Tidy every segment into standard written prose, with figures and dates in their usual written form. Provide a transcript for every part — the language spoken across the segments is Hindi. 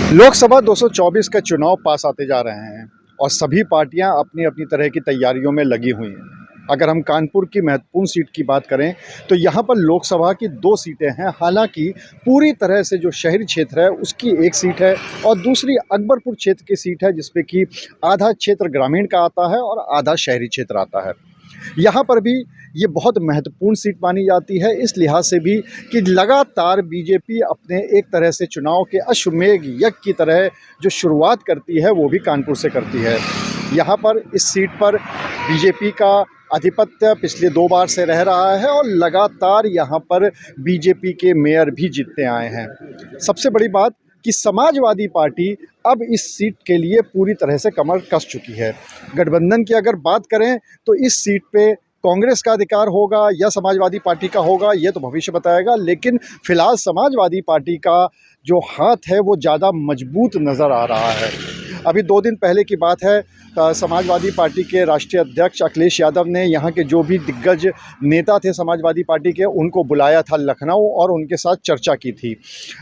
लोकसभा 224 का चुनाव पास आते जा रहे हैं और सभी पार्टियां अपनी अपनी तरह की तैयारियों में लगी हुई हैं। अगर हम कानपुर की महत्वपूर्ण सीट की बात करें तो यहाँ पर लोकसभा की 2 सीटें हैं। हालांकि पूरी तरह से जो शहरी क्षेत्र है उसकी एक सीट है और दूसरी अकबरपुर क्षेत्र की सीट है, जिसपे कि आधा क्षेत्र ग्रामीण का आता है और आधा शहरी क्षेत्र आता है। यहाँ पर भी ये बहुत महत्वपूर्ण सीट मानी जाती है, इस लिहाज से भी कि लगातार बीजेपी अपने एक तरह से चुनाव के अश्वमेध यज्ञ की तरह जो शुरुआत करती है वो भी कानपुर से करती है। यहाँ पर इस सीट पर बीजेपी का आधिपत्य पिछले 2 बार से रह रहा है और लगातार यहाँ पर बीजेपी के मेयर भी जीतते आए हैं। सबसे बड़ी बात कि समाजवादी पार्टी अब इस सीट के लिए पूरी तरह से कमर कस चुकी है। गठबंधन की अगर बात करें तो इस सीट पे कांग्रेस का अधिकार होगा या समाजवादी पार्टी का होगा, ये तो भविष्य बताएगा, लेकिन फिलहाल समाजवादी पार्टी का जो हाथ है वो ज़्यादा मजबूत नज़र आ रहा है। अभी 2 दिन पहले की बात है, समाजवादी पार्टी के राष्ट्रीय अध्यक्ष अखिलेश यादव ने यहाँ के जो भी दिग्गज नेता थे समाजवादी पार्टी के, उनको बुलाया था लखनऊ और उनके साथ चर्चा की थी।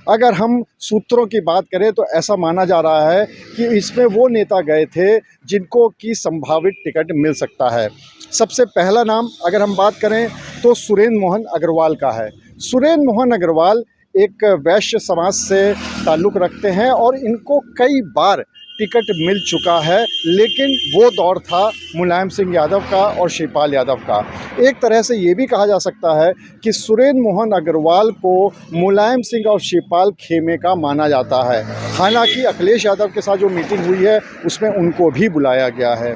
अगर हम सूत्रों की बात करें तो ऐसा माना जा रहा है कि इसमें वो नेता गए थे जिनको की संभावित टिकट मिल सकता है। सबसे पहला नाम अगर हम बात करें तो सुरेंद्र मोहन अग्रवाल का है। सुरेंद्र मोहन अग्रवाल एक वैश्य समाज से ताल्लुक़ रखते हैं और इनको कई बार टिकट मिल चुका है, लेकिन वो दौर था मुलायम सिंह यादव का और शिवपाल यादव का। एक तरह से ये भी कहा जा सकता है कि सुरेंद्र मोहन अग्रवाल को मुलायम सिंह और शिवपाल खेमे का माना जाता है। हालांकि अखिलेश यादव के साथ जो मीटिंग हुई है उसमें उनको भी बुलाया गया है।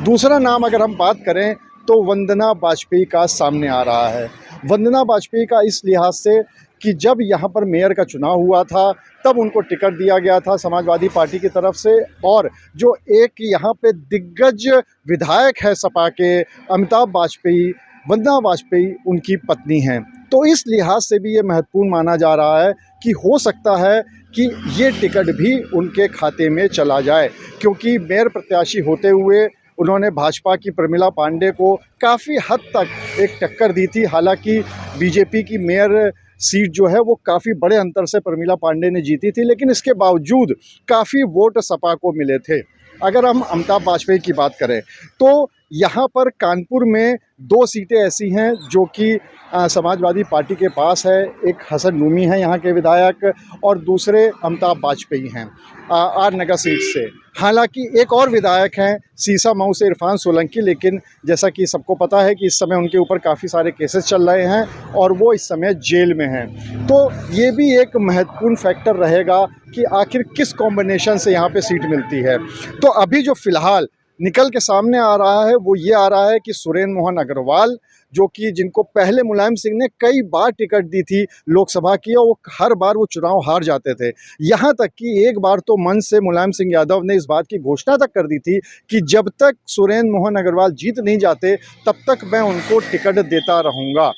दूसरा नाम अगर हम बात करें तो वंदना वाजपेयी का सामने आ रहा है। वंदना वाजपेयी का इस लिहाज से कि जब यहाँ पर मेयर का चुनाव हुआ था तब उनको टिकट दिया गया था समाजवादी पार्टी की तरफ से, और जो एक यहाँ पे दिग्गज विधायक है सपा के अमिताभ वाजपेयी, वंदना वाजपेयी उनकी पत्नी हैं। तो इस लिहाज से भी ये महत्वपूर्ण माना जा रहा है कि हो सकता है कि ये टिकट भी उनके खाते में चला जाए, क्योंकि मेयर प्रत्याशी होते हुए उन्होंने भाजपा की प्रमिला पांडे को काफ़ी हद तक एक टक्कर दी थी। हालांकि बीजेपी की मेयर सीट जो है वो काफ़ी बड़े अंतर से प्रमिला पांडे ने जीती थी, लेकिन इसके बावजूद काफ़ी वोट सपा को मिले थे। अगर हम अमिताभ वाजपेयी की बात करें तो यहाँ पर कानपुर में 2 सीटें ऐसी हैं जो कि समाजवादी पार्टी के पास है। एक हसन नूमी है यहाँ के विधायक और दूसरे अमिताभ वाजपेयी हैं आर नगर सीट से। हालांकि एक और विधायक हैं सीसामऊ से इरफान सोलंकी, लेकिन जैसा कि सबको पता है कि इस समय उनके ऊपर काफ़ी सारे केसेस चल रहे हैं और वो इस समय जेल में हैं। तो ये भी एक महत्वपूर्ण फैक्टर रहेगा कि आखिर किस कॉम्बिनेशन से यहाँ पे सीट मिलती है। तो अभी जो फ़िलहाल निकल के सामने आ रहा है वो ये आ रहा है कि सुरेंद्र मोहन अग्रवाल, जो कि जिनको पहले मुलायम सिंह ने कई बार टिकट दी थी लोकसभा की और वो हर बार वो चुनाव हार जाते थे। यहाँ तक कि एक बार तो मंच से मुलायम सिंह यादव ने इस बात की घोषणा तक कर दी थी कि जब तक सुरेंद्र मोहन अग्रवाल जीत नहीं जाते तब तक मैं उनको टिकट देता रहूँगा।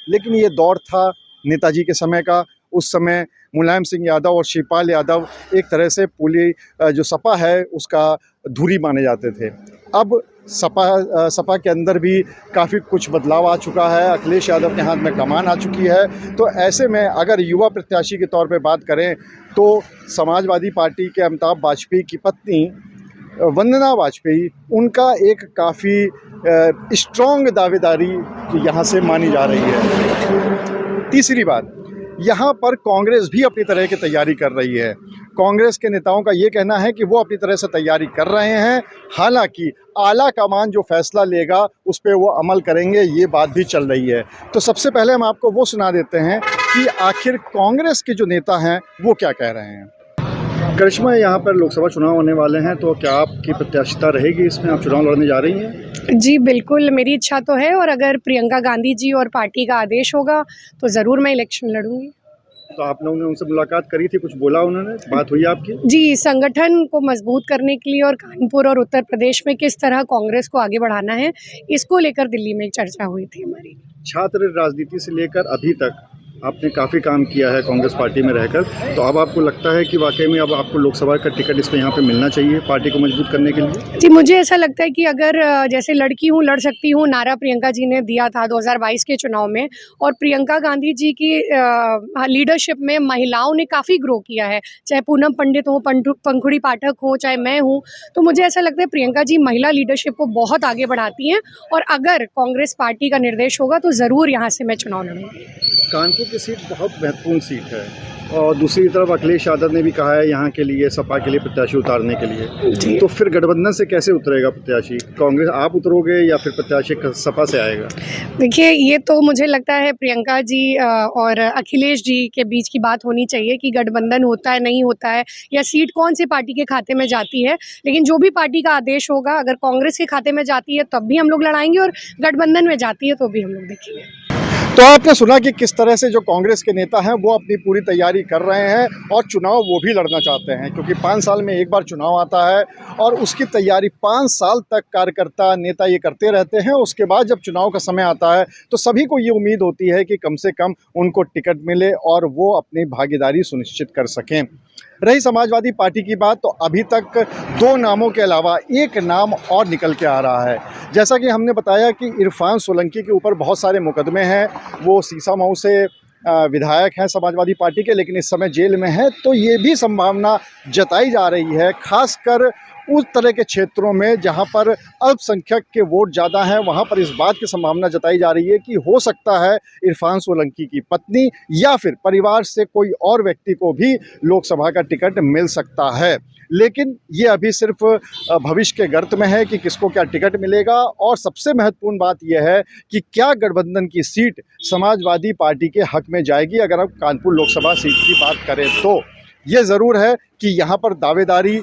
लेकिन ये दौर था नेताजी के समय का। उस समय मुलायम सिंह यादव और शिवपाल यादव एक तरह से पूरी जो सपा है उसका धुरी माने जाते थे। अब सपा के अंदर भी काफ़ी कुछ बदलाव आ चुका है, अखिलेश यादव के हाथ में कमान आ चुकी है। तो ऐसे में अगर युवा प्रत्याशी के तौर पे बात करें तो समाजवादी पार्टी के अमिताभ वाजपेयी की पत्नी वंदना वाजपेयी, उनका एक काफ़ी स्ट्रॉन्ग दावेदारी यहाँ से मानी जा रही है। तीसरी बात, यहाँ पर कांग्रेस भी अपनी तरह की तैयारी कर रही है। कांग्रेस के नेताओं का ये कहना है कि वो अपनी तरह से तैयारी कर रहे हैं। हालांकि आला कमान जो फैसला लेगा उस पर वो अमल करेंगे, ये बात भी चल रही है। तो सबसे पहले हम आपको वो सुना देते हैं कि आखिर कांग्रेस के जो नेता हैं वो क्या कह रहे हैं। करिश्मा, यहाँ पर लोकसभा चुनाव होने वाले हैं, तो क्या आपकी प्रत्याशिता रहेगी इसमें? आप चुनाव लड़ने जा रही हैं? जी बिल्कुल, मेरी इच्छा तो है, और अगर प्रियंका गांधी जी और पार्टी का आदेश होगा तो ज़रूर मैं इलेक्शन लड़ूंगी। तो आप लोगों ने उनसे मुलाकात करी थी, कुछ बोला उन्होंने, बात हुई आपकी? जी, संगठन को मजबूत करने के लिए और कानपुर और उत्तर प्रदेश में किस तरह कांग्रेस को आगे बढ़ाना है, इसको लेकर दिल्ली में एक चर्चा हुई थी हमारी। छात्र राजनीति से लेकर अभी तक आपने काफ़ी काम किया है कांग्रेस पार्टी में रहकर, तो अब आपको लगता है कि वाकई में अब आपको लोकसभा का टिकट इसमें यहाँ पे मिलना चाहिए पार्टी को मजबूत करने के लिए? जी, मुझे ऐसा लगता है कि अगर जैसे लड़की हूँ, लड़ सकती हूँ, नारा प्रियंका जी ने दिया था 2022 के चुनाव में, और प्रियंका गांधी जी की लीडरशिप में महिलाओं ने काफ़ी ग्रो किया है, चाहे पूनम पंडित हो, पंखुड़ी पाठक हो, चाहे मैं हूँ। तो मुझे ऐसा लगता है प्रियंका जी महिला लीडरशिप को बहुत आगे बढ़ाती हैं, और अगर कांग्रेस पार्टी का निर्देश होगा तो ज़रूर यहाँ से मैं चुनाव लड़ूंगी। कानपुर की सीट बहुत महत्वपूर्ण सीट है, और दूसरी तरफ अखिलेश यादव ने भी कहा है यहाँ के लिए सपा के लिए प्रत्याशी उतारने के लिए, तो फिर गठबंधन से कैसे उतरेगा प्रत्याशी? कांग्रेस आप उतरोगे या फिर प्रत्याशी सपा से आएगा? देखिए, ये तो मुझे लगता है प्रियंका जी और अखिलेश जी के बीच की बात होनी चाहिए कि गठबंधन होता है, नहीं होता है, या सीट कौन सी पार्टी के खाते में जाती है। लेकिन जो भी पार्टी का आदेश होगा, अगर कांग्रेस के खाते में जाती है तब भी हम लोग लड़ाएंगे, और गठबंधन में जाती है तो भी हम लोग देखेंगे। तो आपने सुना कि किस तरह से जो कांग्रेस के नेता हैं वो अपनी पूरी तैयारी कर रहे हैं, और चुनाव वो भी लड़ना चाहते हैं, क्योंकि 5 साल में एक बार चुनाव आता है और उसकी तैयारी 5 साल तक कार्यकर्ता नेता ये करते रहते हैं। उसके बाद जब चुनाव का समय आता है तो सभी को ये उम्मीद होती है कि कम से कम उनको टिकट मिले और वो अपनी भागीदारी सुनिश्चित कर सकें। रही समाजवादी पार्टी की बात, तो अभी तक 2 नामों के अलावा एक नाम और निकल के आ रहा है। जैसा कि हमने बताया कि इरफान सोलंकी के ऊपर बहुत सारे मुकदमे हैं, वो सीसामऊ से विधायक हैं समाजवादी पार्टी के, लेकिन इस समय जेल में हैं। तो ये भी संभावना जताई जा रही है, खासकर उस तरह के क्षेत्रों में जहां पर अल्पसंख्यक के वोट ज़्यादा हैं, वहां पर इस बात की संभावना जताई जा रही है कि हो सकता है इरफान सोलंकी की पत्नी या फिर परिवार से कोई और व्यक्ति को भी लोकसभा का टिकट मिल सकता है। लेकिन ये अभी सिर्फ भविष्य के गर्त में है कि किसको क्या टिकट मिलेगा। और सबसे महत्वपूर्ण बात यह है कि क्या गठबंधन की सीट समाजवादी पार्टी के हक में जाएगी। अगर हम कानपुर लोकसभा सीट की बात करें तो ये ज़रूर है कि यहाँ पर दावेदारी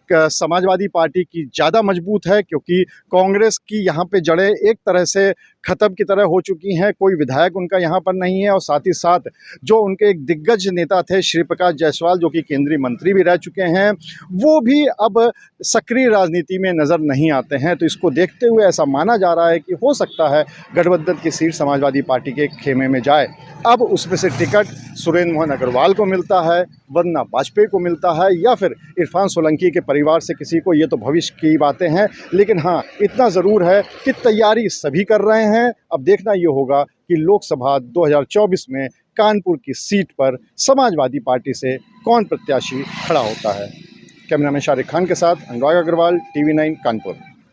समाजवादी पार्टी की ज़्यादा मजबूत है, क्योंकि कांग्रेस की यहाँ पे जड़ें एक तरह से ख़त्म की तरह हो चुकी हैं। कोई विधायक उनका यहाँ पर नहीं है, और साथ ही साथ जो उनके एक दिग्गज नेता थे श्री प्रकाश जायसवाल, जो कि केंद्रीय मंत्री भी रह चुके हैं, वो भी अब सक्रिय राजनीति में नज़र नहीं आते हैं। तो इसको देखते हुए ऐसा माना जा रहा है कि हो सकता है गठबंधन की सीट समाजवादी पार्टी के खेमे में जाए। अब उसमें से टिकट सुरेंद्र मोहन अग्रवाल को मिलता है, वरना वाजपेयी को मिलता है, या फिर इरफान सोलंकी के परिवार से किसी को। ये तो भविष्य की बातें हैं, लेकिन हाँ, इतना ज़रूर है कि तैयारी सभी कर रहे हैं। अब देखना ये होगा कि लोकसभा 2024 में कानपुर की सीट पर समाजवादी पार्टी से कौन प्रत्याशी खड़ा होता है। कैमरामैन शारिक खान के साथ अनुराग अग्रवाल, TV9 कानपुर।